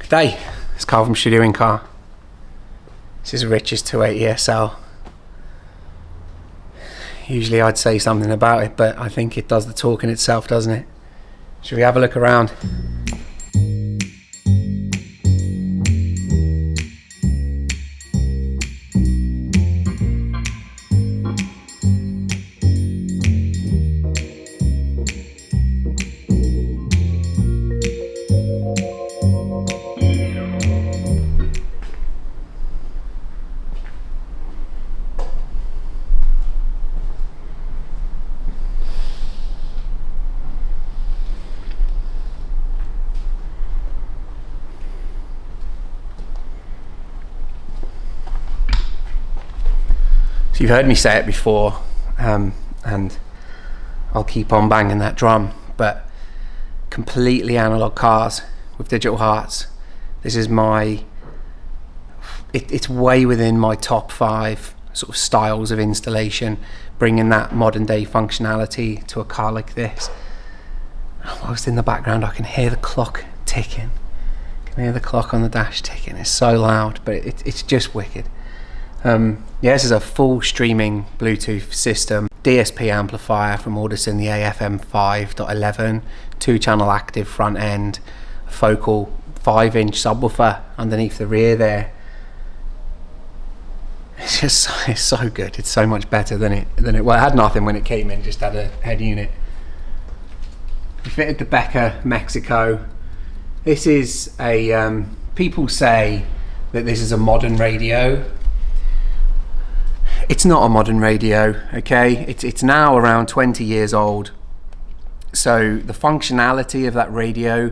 Good day, it's Carl from Studio In Car. This is Rich's 280 SL. Usually I'd say something about it, but I think it does the talking itself, doesn't it? Should we have a look around? So you've heard me say it before, and I'll keep on banging that drum, but completely analog cars with digital hearts. This is it's way within my top 5 sort of styles of installation, bringing that modern day functionality to a car like this. Whilst in the background I can hear the clock ticking. I can hear the clock on the dash ticking. It's so loud, but it's just wicked. Yeah, this is a full streaming Bluetooth system, DSP amplifier from Audison, the AFM 5.11, 2-channel active front end, a focal 5-inch subwoofer underneath the rear there. It's so good. It's so much better than it. Well, it had nothing when it came in, just had a head unit. We fitted the Becker Mexico. This is a people say that this is a modern radio. It's not a modern radio, okay? It's now around 20 years old. So the functionality of that radio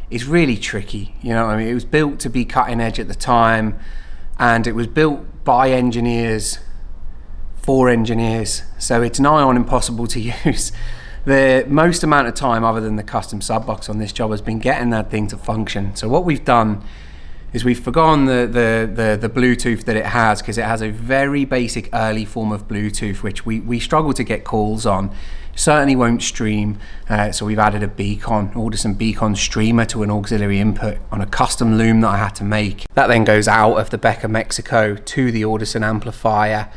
is really tricky. You know what I mean? It was built to be cutting edge at the time, and it was built by engineers for engineers. So it's nigh on impossible to use. The most amount of time, other than the custom sub box on this job, has been getting that thing to function. So what we've done is we've forgotten the Bluetooth that it has, because it has a very basic early form of Bluetooth which we struggle to get calls on. Certainly won't stream, so we've added a beacon, Audison beacon streamer to an auxiliary input on a custom loom that I had to make. That then goes out of the Becker Mexico to the Audison amplifier,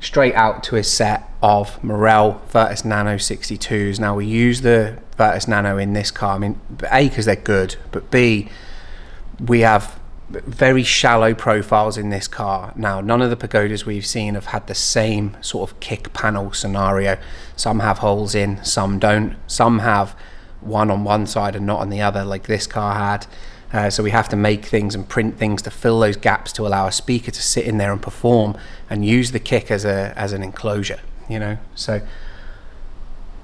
straight out to a set of Morel Virtus Nano 62s. Now we use the Virtus Nano in this car, I mean, A, because they're good, but B, we have very shallow profiles in this car. Now, none of the Pagodas we've seen have had the same sort of kick panel scenario. Some have holes in, some don't. Some have one on one side and not on the other, like this car had. So we have to make things and print things to fill those gaps to allow a speaker to sit in there and perform and use the kick as an enclosure, you know. So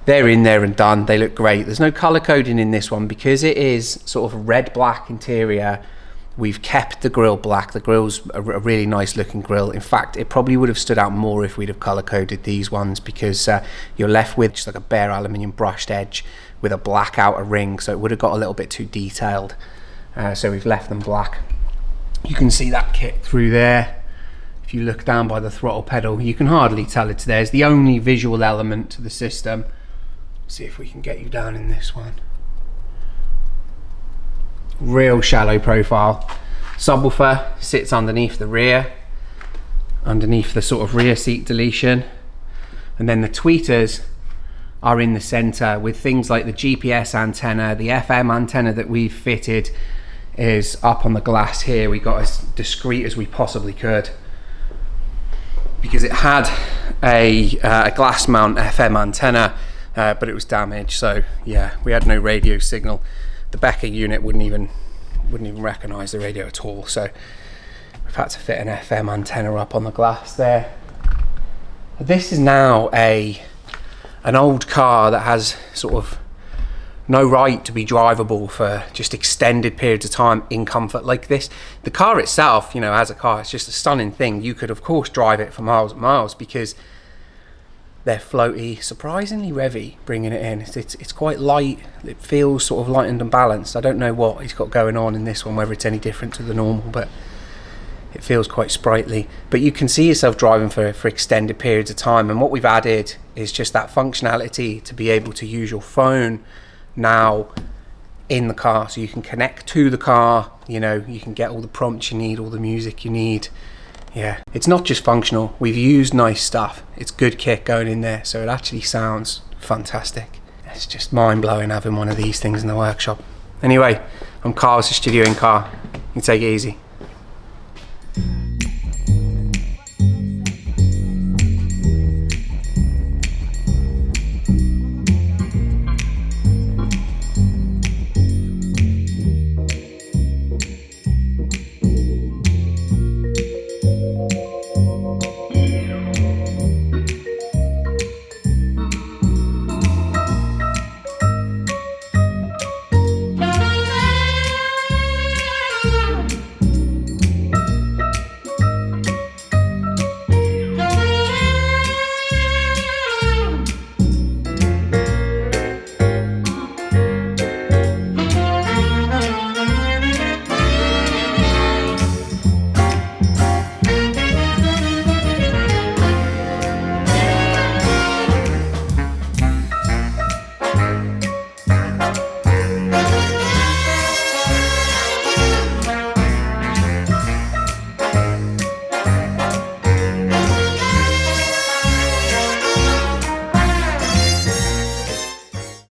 they're in there and done. They look great. There's no color coding in this one because it is sort of red black interior. We've kept the grille black. The grille's a really nice looking grille. In fact, it probably would have stood out more if we'd have color coded these ones, because you're left with just like a bare aluminium brushed edge with a black outer ring, so it would have got a little bit too detailed. So we've left them black. You can see that kit through there. If you look down by the throttle pedal, you can hardly tell it's there. It's the only visual element to the system. See if we can get you down in this one. Real shallow profile. Subwoofer sits underneath the rear, underneath the sort of rear seat deletion, and then the tweeters are in the center with things like the GPS antenna. The FM antenna that we've fitted is up on the glass here. We got as discreet as we possibly could because it had a glass mount FM antenna, but it was damaged. So yeah, we had no radio signal. The Becker unit wouldn't even recognize the radio at all. So we've had to fit an FM antenna up on the glass there. This is now an old car that has sort of no right to be drivable for just extended periods of time in comfort like this. The car itself, you know, as a car, it's just a stunning thing. You could of course drive it for miles and miles because they're floaty, surprisingly revvy bringing it in. It's quite light. It feels sort of lightened and balanced. I don't know what he's got going on in this one, whether it's any different to the normal, but it feels quite sprightly. But you can see yourself driving for extended periods of time, and what we've added is just that functionality to be able to use your phone now in the car, so you can connect to the car, you know, you can get all the prompts you need, all the music you need. Yeah, it's not just functional. We've used nice stuff. It's good kit going in there, so it actually sounds fantastic. It's just mind-blowing having one of these things in the workshop. Anyway, I'm Carl, the studio in car. You take it easy.